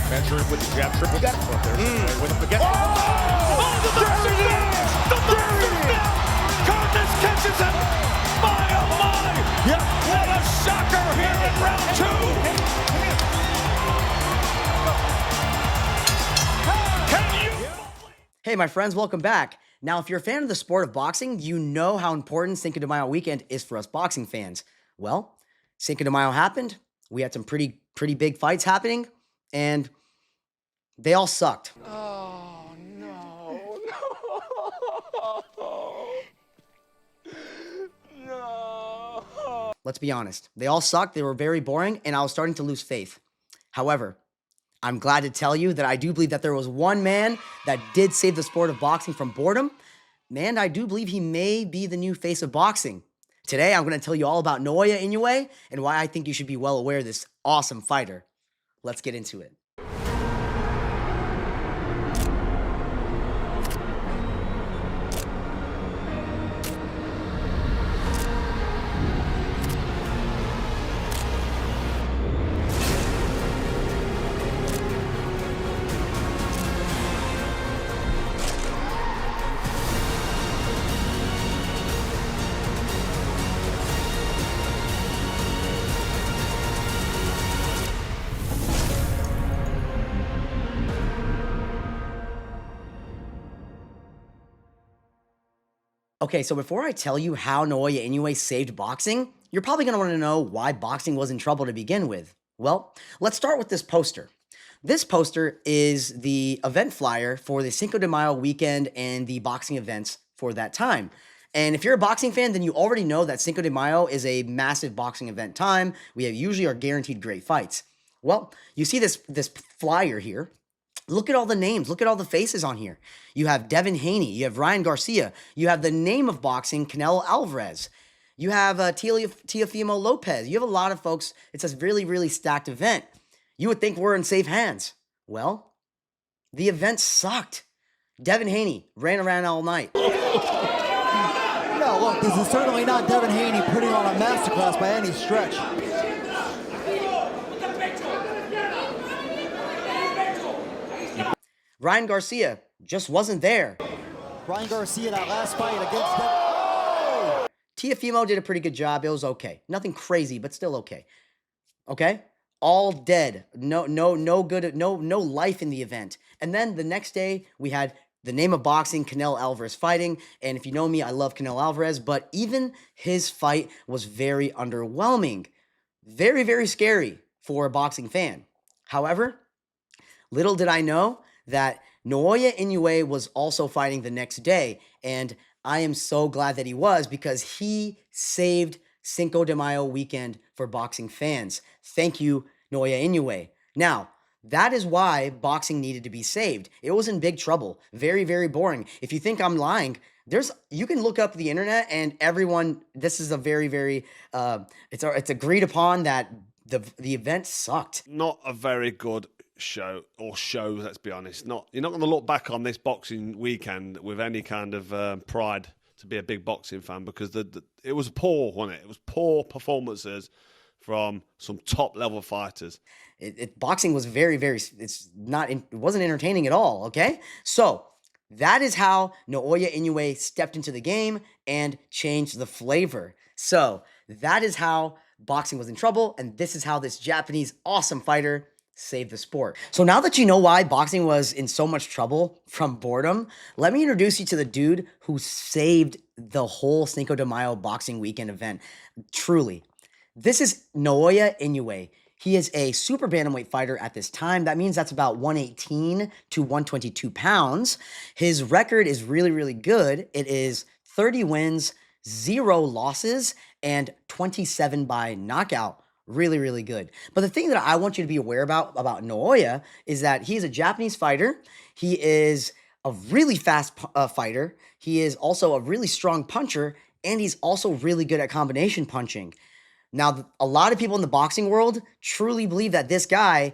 Measuring with the jab, triple death. But there's Inoue with him again. Oh, the monster's down! The monster's down! Carnes catches him! My, oh my! Yep. What a shocker here in round two! Can you... Hey, my friends, welcome back. Now, if you're a fan of the sport of boxing, you know how important Cinco de Mayo weekend is for us boxing fans. Well, Cinco de Mayo happened. We had some pretty big fights happening, and they all sucked. Oh, no. No. Let's be honest. They all sucked. They were very boring, and I was starting to lose faith. However, I'm glad to tell you that I do believe that there was one man that did save the sport of boxing from boredom. And I do believe he may be the new face of boxing. Today, I'm going to tell you all about Naoya Inoue and why I think you should be well aware of this awesome fighter. Let's get into it. Okay, so before I tell you how Naoya Inoue saved boxing, you're probably going to want to know why boxing was in trouble to begin with. Well, let's start with this poster. This poster is the event flyer for the Cinco de Mayo weekend and the boxing events for that time. And if you're a boxing fan, then you already know that Cinco de Mayo is a massive boxing event time. We usually are guaranteed great fights. Well, you see this flyer here. Look at all the names. Look at all the faces on here. You have Devin Haney. You have Ryan Garcia. You have the name of boxing, Canelo Alvarez. You have Teofimo Lopez. You have a lot of folks. It's a really stacked event. You would think we're in safe hands. Well, the event sucked. Devin Haney ran around all night. No, look, this is certainly not Devin Haney putting on a masterclass by any stretch. Ryan Garcia just wasn't there. Ryan Garcia, that last fight against them. Oh! Teofimo did a pretty good job. It was okay. Nothing crazy, but still okay. Okay? All dead. No good, no life in the event. And then the next day, we had the name of boxing, Canelo Alvarez fighting. And if you know me, I love Canelo Alvarez, but even his fight was very underwhelming. Very scary for a boxing fan. However, little did I know that Naoya Inoue was also fighting the next day, and I am so glad that he was because he saved Cinco de Mayo weekend for boxing fans. Thank you, Naoya Inoue. Now, that is why boxing needed to be saved. It was in big trouble. Very boring. If you think I'm lying, you can look up the internet and everyone, this is a very it's agreed upon that the event sucked. Not a very good shows, let's be honest. You're not going to look back on this boxing weekend with any kind of pride to be a big boxing fan because it was poor, wasn't it? It was poor performances from some top level fighters. Boxing was it wasn't entertaining at all, okay? So that is how Naoya Inoue stepped into the game and changed the flavor. So that is how boxing was in trouble, and this is how this Japanese awesome fighter saved the sport. So now that you know why boxing was in so much trouble from boredom, let me introduce you to the dude who saved the whole Cinco de Mayo boxing weekend event. Truly. This is Naoya Inoue. He is a super bantamweight fighter at this time. That means that's about 118 to 122 pounds. His record is really good. It is 30 wins, 0 losses, and 27 by knockout. Really good. But the thing that I want you to be aware about Naoya is that he's a Japanese fighter. He is a really fast fighter. He is also a really strong puncher, and he's also really good at combination punching. Now, a lot of people in the boxing world truly believe that this guy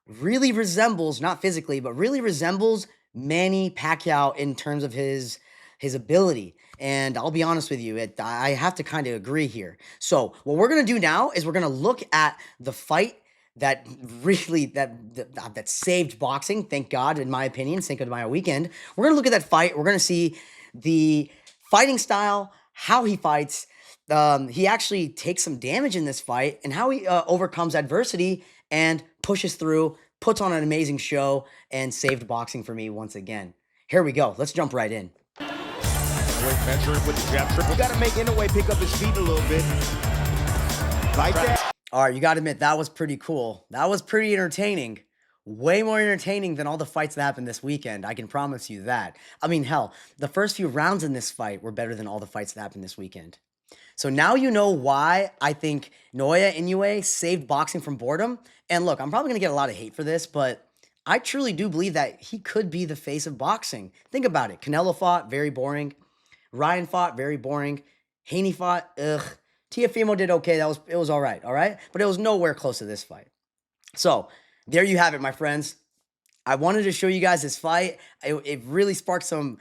really resembles, not physically, but really resembles Manny Pacquiao in terms of his ability. And I'll be honest with you, I have to kind of agree here. So what we're going to do now is we're going to look at the fight that really that saved boxing. Thank God, in my opinion, Cinco de Mayo weekend. We're gonna look at that fight. We're gonna see the fighting style, how he fights. He actually takes some damage in this fight, and how he overcomes adversity and pushes through, puts on an amazing show, and saved boxing for me once again. Here we go. Let's jump right in. Venturing with the jab trip. We got to make Inoue pick up his feet a little bit. Like that. All right, you got to admit, that was pretty cool. That was pretty entertaining. Way more entertaining than all the fights that happened this weekend. I can promise you that. I mean, hell, the first few rounds in this fight were better than all the fights that happened this weekend. So now you know why I think Naoya Inoue saved boxing from boredom. And look, I'm probably going to get a lot of hate for this, but I truly do believe that he could be the face of boxing. Think about it. Canelo fought, very boring. Ryan fought, very boring. Haney fought, ugh. Tiafimo did okay. It was all right, but it was nowhere close to this fight. So there you have it, my friends. I wanted to show you guys this fight. It really sparked some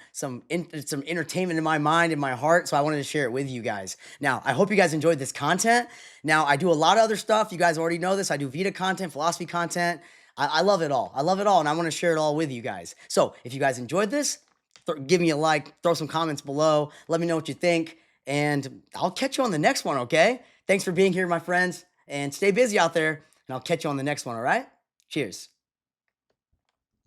entertainment in my mind, in my heart. So I wanted to share it with you guys. Now, I hope you guys enjoyed this content. Now, I do a lot of other stuff. You guys already know this. I do Vita content, philosophy content. I love it all. I love it all, and I want to share it all with you guys. So if you guys enjoyed this, give me a like, throw some comments below. Let me know what you think. And I'll catch you on the next one, okay? Thanks for being here, my friends. And stay busy out there. And I'll catch you on the next one, all right? Cheers.